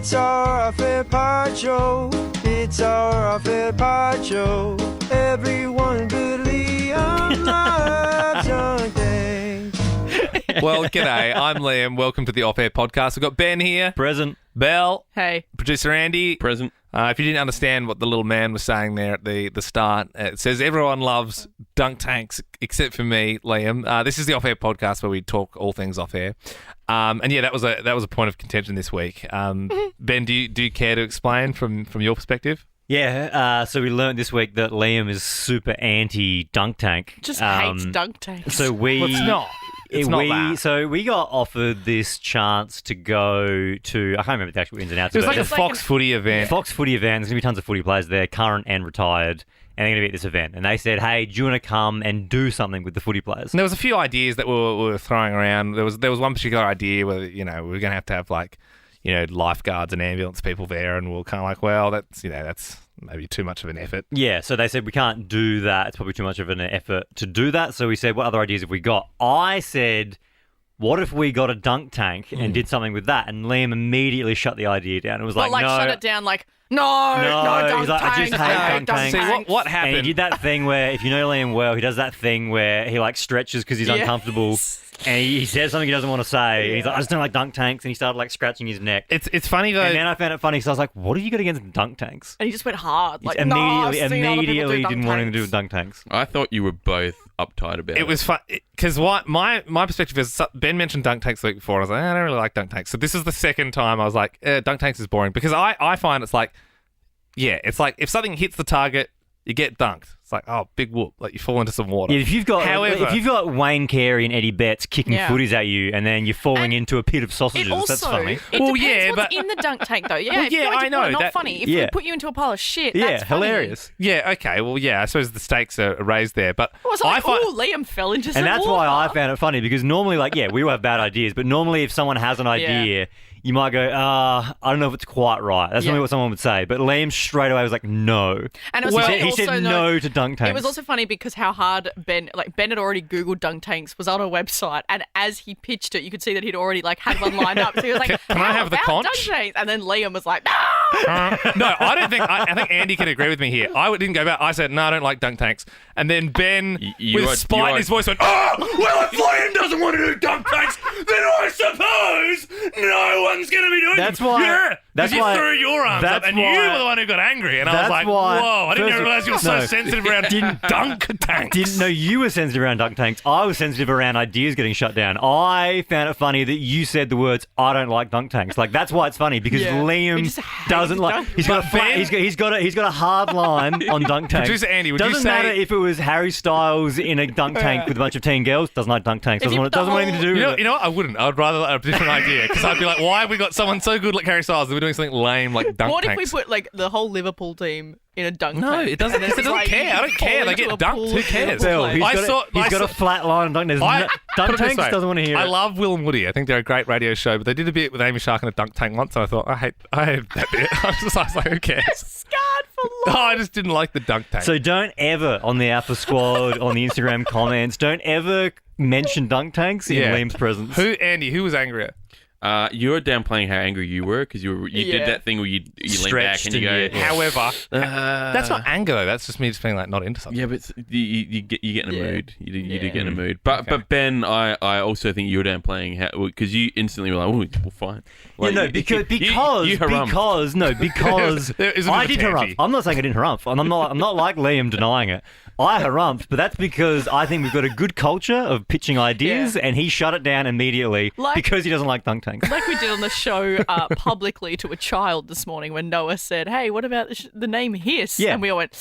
It's our off-air pod show. It's our off-air pod show. Everyone but Liam loves Dunk Tanks. Well, g'day. I'm Liam. Welcome to the Off Air Podcast. We've got Ben here. Present. Belle. Hey. Producer Andy. Present. If you didn't understand what the little man was saying there at the start, it says everyone loves dunk tanks except for me, Liam. This is the Off Air Podcast where we talk all things off air. And yeah, that was a point of contention this week. Ben, do you care to explain from your perspective? Yeah, so we learned this week that Liam is super anti-dunk tank. Just hates dunk tanks. So we... Well, it's not. It's not that. So we got offered this chance to go to... I can't remember the actual ins and outs It was of like it. a Fox footy event. Fox footy event. There's going to be tons of footy players there, current and retired, and they're going to be at this event. And they said, hey, do you want to come and do something with the footy players? And there was a few ideas that we were throwing around. There was one particular idea where, we were going to have like, lifeguards and ambulance people there, and we're kind of like, well, that's maybe too much of an effort. Yeah, so they said we can't do that. It's probably too much of an effort to do that. So we said, what other ideas have we got? I said, what if we got a dunk tank and did something with that? And Liam immediately shut the idea down. It was But like, no. shut it down like, no dunk he's like, I just tanks, hate no dunk tanks. See, tanks. what happened? And he did that thing where, if you know Liam well, he does that thing where he like stretches because he's Yes. uncomfortable. And he says something he doesn't want to say. And he's like, I just don't like dunk tanks. And he started like scratching his neck. It's funny though. And then I found it funny because I was like, what have you got against dunk tanks? And he just went hard. Like, He no, I've seen other people do immediately dunk didn't want anything to do with tanks. dunk tanks. I thought you were both uptight about it. It was fun because my perspective is Ben mentioned dunk tanks the week before. And I was like, I don't really like dunk tanks. So this is the second time I was like, dunk tanks is boring because I find it's like, yeah, it's like if something hits the target, you get dunked. It's like, oh, big whoop, like you fall into some water. Yeah, if you've got However- Wayne Carey and Eddie Betts kicking Yeah. footies at you, and then you're falling And into a pit of sausages, It also, that's funny. it Well, depends yeah, what's but- in the dunk tank, though. Yeah, Well, if you yeah, like I it, know, well, not that- funny. If yeah. we put you into a pile of shit, Yeah, that's funny. hilarious. Yeah, okay, well, yeah, I suppose the stakes are raised there, but Well, it's like, oh, Liam fell into some And that's why water. I found it funny, because normally, like, yeah, we all have bad ideas, but normally if someone has an idea, you might go, I don't know if it's quite right. That's normally what someone would say. But Liam straight away was like, no. And it was he funny said, he said also, no to dunk tanks. It was also funny because how hard Ben had already Googled dunk tanks, was on a website, and as he pitched it, you could see that he'd already had one lined up. So he was like, Can I "How have the about conch?" dunk tanks?" And then Liam was like, no. no, I don't think. I think Andy can agree with me here. I didn't go back. I said no, I don't like dunk tanks. And then Ben, with spite in his voice, went, "Oh, well, if Liam doesn't want to do dunk tanks, then I suppose no one's going to be doing." That's why- Yeah, that's you why- threw your arms up, that's and you why- were the one who got angry. And I was that's like, why- "Whoa, I didn't first of- realize you were so no. sensitive around dunk tanks." Didn't know you were sensitive around dunk tanks. I was sensitive around ideas getting shut down. I found it funny that you said the words, I don't like dunk tanks. Like, that's why it's funny, because Yeah. He Liam just hates doesn't like... dunk He's got a But flat, Ben- he's got a hard line on dunk tanks. Producer Andy, would you doesn't say- matter if it was Harry Styles in a dunk tank with a bunch of teen girls. Doesn't like dunk tanks. If Doesn't you want put the anything to do whole- with it. You know what? I wouldn't. I'd rather a different idea because I'd be like, "Why have we got someone so good like Harry Styles that we're doing something lame like dunk What if tanks?" we put the whole Liverpool team in a dunk No, tank? it doesn't. And then It it's doesn't like care. I don't you care. fall They into get a dunked. pool Who of cares? Liverpool Bill, players. he's got a flat line on dunk. There's I- dunk put it this tanks way. doesn't want to hear I it. love Will and Woody. I think they're a great radio show, but they did a bit with Amy Shark in a dunk tank once, and I thought, I hate that bit. I was like, who cares? Scarred for Oh, life. I just didn't like the dunk tank. So don't ever, on the Alpha Squad, on the Instagram comments, don't ever mention dunk tanks in Yeah. Liam's presence. Andy, who was angrier? You were downplaying how angry you were because you Yeah. did that thing where you lean back Stretched and you go, and you- However, that's not anger, though. That's just me just being like not into something. Yeah, but you get in a Yeah. mood. You do Yeah. get in a mood. But Okay. but Ben, I also think you were downplaying how because you instantly were like, oh, well, fine. Yeah, Like, no, you harumphed. because There is a bit I of did a harumph. tangent. I'm not saying I didn't harumph. I'm not like Liam denying it. I harumphed, but that's because I think we've got a good culture of pitching ideas, and he shut it down immediately because he doesn't like dunk tanks. Like we did on the show publicly to a child this morning when Noah said, "Hey, what about the name Hiss?" Yeah. And we all went,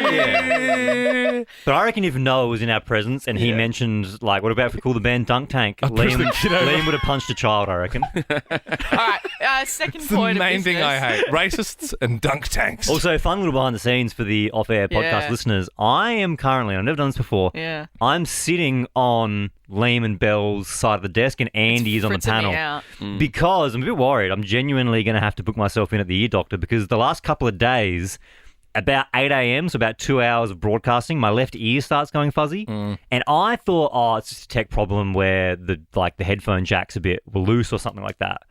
Yeah. But I reckon if Noah was in our presence and he mentioned, like, what about if we call the band Dunk Tank? Liam would have punched a child, I reckon. "All right, second It's the point main of thing I business." hate. Racists and dunk tanks. Also, fun little behind the scenes for the off-air podcast Yeah. listeners. I am currently, I've never done this before, Yeah. I'm sitting on Liam and Bell's side of the desk and Andy is on the Fritzing me panel. out. Because I'm a bit worried. I'm genuinely going to have to book myself in at the ear doctor because the last couple of days about 8 a.m., so about 2 hours of broadcasting, my left ear starts going fuzzy. And I thought, oh, it's just a tech problem where the headphone jack's were loose or something like that.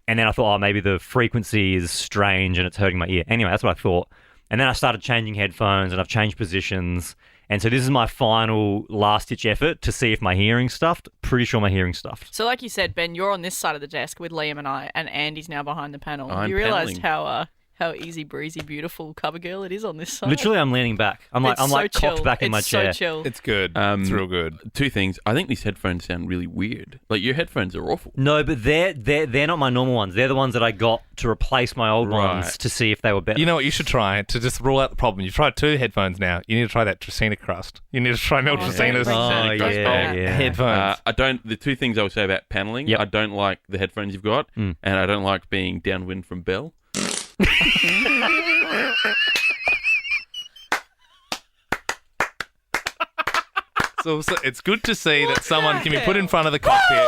And then I thought, oh, maybe the frequency is strange and it's hurting my ear. Anyway, that's what I thought. And then I started changing headphones and I've changed positions. And so this is my final last-ditch effort to see if my hearing's stuffed. Pretty sure my hearing's stuffed. So like you said, Ben, you're on this side of the desk with Liam and I, and Andy's now behind the panel. I'm You realised paneling. how easy breezy, beautiful cover girl it is on this side. Literally, I'm leaning back. I'm It's so cocked chill. back in my It's chair. so chill. It's good. It's real good. Two things. I think these headphones sound really weird. Like, your headphones are awful. No, but they're not my normal ones. They're the ones that I got to replace my old ones Right. to see if they were better. You know what you should try to just rule out the problem? You've tried 2 headphones now. You need to try that Tracina crust. You need to try Mel Tracina's Oh, yeah. headphones. I don't. The two things I would say about paneling. Yep. I don't like the headphones you've got, and I don't like being downwind from Bell. So it's good to see that someone can be put in front of the cockpit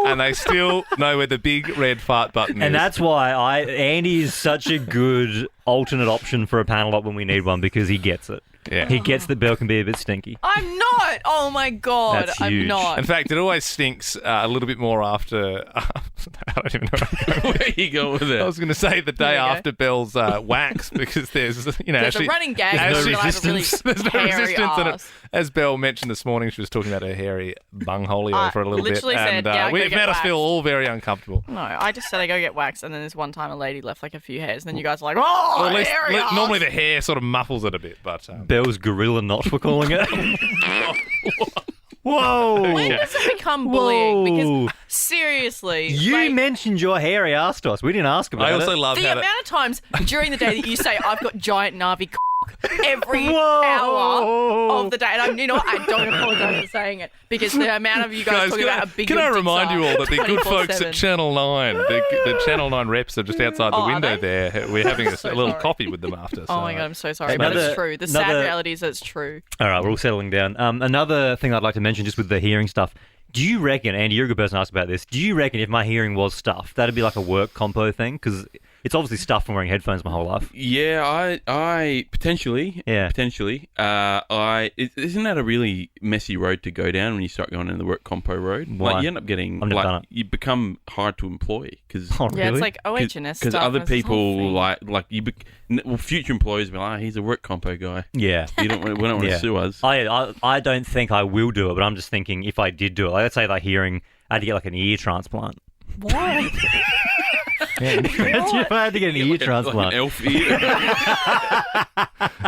and they still know where the big red fart button is. And that's why Andy is such a good alternate option for a panel up when we need one because he gets it. Yeah. He gets that Bell can be a bit stinky. I'm not. Oh my god, That's I'm huge. not. In fact, it always stinks a little bit more after. I don't even know where I'm going. Where you go with I that? was going to say the day There you go. after Bell's wax because there's There's a running gag. as There's no that I have a really resistance. There's no hairy resistance in it. ass. As Belle mentioned this morning, she was talking about her hairy bungholio I for a little bit, literally said, and yeah, I we've gotta made get us feel waxed. all very uncomfortable. No, I just said I go get waxed, and then this one time a lady left like a few hairs, and then you guys are like, oh, Well, at least, hairy ass. normally the hair sort of muffles it a bit, but Bell's gorilla knot, we're calling it. Whoa! When does it become bullying? Whoa. Because seriously, You like, mentioned your hairy ass to us. We didn't ask about I also it. love the how amount of times during the day that you say I've got giant Navi every Whoa. hour of the day, and I don't apologise for saying it because the amount of you guys talking about how big can your I dicks remind you are all that the good folks 24/7. at Channel 9, the Channel 9 reps are just outside the Oh, are window they? there. We're having a So little sorry. coffee with them after. Oh my so- god, I'm so sorry, but Another- it's true. The sad another- reality is that it's true. All right, we're all settling down. Another thing I'd like to mention just with the hearing stuff. Do you reckon, Andy, you're a good person to ask about this, do you reckon if my hearing was stuffed, that'd be like a work compo thing? Because it's obviously stuffed from wearing headphones my whole life. Yeah, I potentially. Yeah. Potentially. Isn't that a really messy road to go down when you start going into the work compo road? Why? Like, you end up getting I've never done it. you become hard to employ because Oh, Yeah, really? it's like OH&S because stuff, other and it's this whole people thing. future employers be like, he's a work compo guy. Yeah. We don't want Yeah. to sue us. I don't think I will do it, but I'm just thinking if I did do it, like, let's say like hearing, I had to get like an ear transplant. What? Imagine if I had to get an ear Like transplant. an elf ear.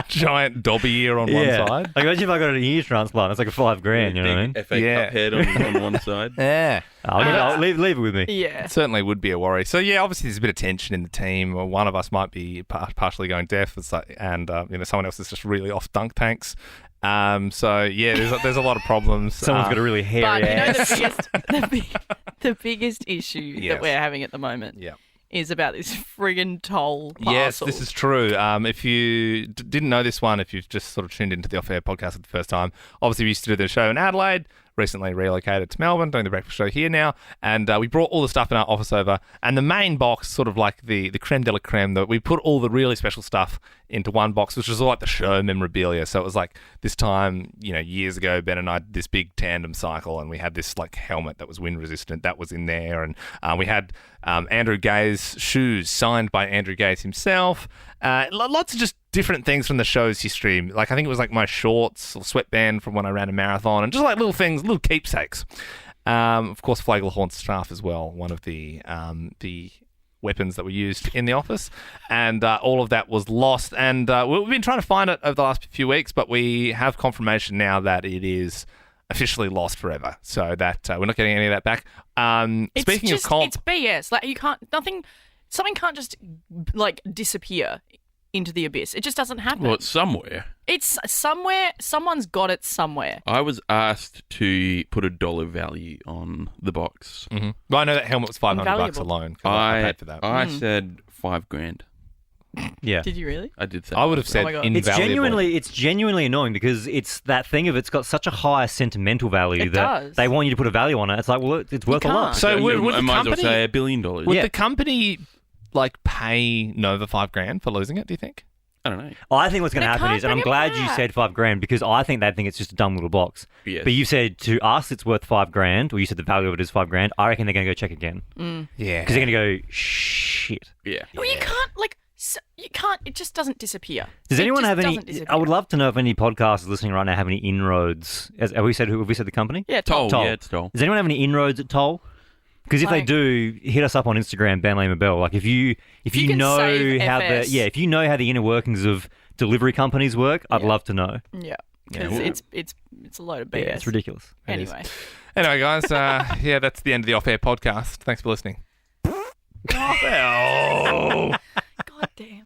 Giant dobby ear on one side. Like imagine if I got an ear transplant. It's like a $5,000. You know what I mean? FA Yeah. Cup head on one side. Yeah. I'll leave it with me. Yeah. It certainly would be a worry. So yeah, obviously there's a bit of tension in the team. One of us might be partially going deaf, and someone else is just really off dunk tanks. So yeah, there's a lot of problems. Someone's got a really hairy But you know ass. the biggest issue Yes. that we're having at the moment Yeah. is about this friggin' toll parcel. Yes, this is true. If you didn't know this one, if you've just sort of tuned into the Off-Air podcast for the first time, obviously we used to do the show in Adelaide, recently relocated to Melbourne, doing the breakfast show here now, and we brought all the stuff in our office over, and the main box, sort of like the creme de la creme, that we put all the really special stuff into one box, which was all like the show memorabilia. So it was like this time, years ago, Ben and I did this big tandem cycle, and we had this like helmet that was wind resistant that was in there, and we had Andrew Gay's shoes signed by Andrew Gaze himself. Lots of just different things from the show's history. Like I think it was like my shorts or sweatband from when I ran a marathon, and just like little things, little keepsakes. Of course, Flagelhorn's staff as well, one of the weapons that were used in the office, and all of that was lost. And we've been trying to find it over the last few weeks, but we have confirmation now that it is officially lost forever. So that we're not getting any of that back. It's Speaking just, of comp, it's BS. Like something can't just like disappear into the abyss. It just doesn't happen. Well, it's somewhere. It's somewhere. Someone's got it somewhere. I was asked to put a dollar value on the box. Mhm. Well, I know that helmet was $500 Invaluable. alone. 'Cause I paid for that. I said $5,000. Yeah. Did you really? I did say. I would have said my God. invaluable. It's genuinely annoying because it's that thing of it's got such a high sentimental value It that does. they want you to put a value on it. It's like, well, it's worth a lot. can't. So would I the might as well company, say $1 billion. would Yeah. the company like pay Nova $5,000 for losing it? Do you think? I don't know. I think what's going to They happen can't is, and I'm bring it glad you back. said $5,000 because I think they think it's just a dumb little box. Yes. But you said to us it's worth $5,000, or you said the value of it is $5,000. I reckon they're going to go check again Yeah. because they're going to go shit. Yeah. Well, you can't you can't. It just doesn't disappear. Does It anyone just have any? doesn't disappear. I would love to know if any podcasters listening right now have any inroads. Have we said the company? Yeah, Toll. Toll. Yeah, it's Toll. Does anyone have any inroads at Toll? Because if they Like- do, hit us up on Instagram, Ben Lehman Bell. Like if you can know save how FS. if you know how the inner workings of delivery companies work, I'd love to know. Yeah, because well- it's a load of BS. Yeah, it's ridiculous. Anyway, Anyway, guys, yeah, that's the end of the off-air podcast. Thanks for listening. God damn.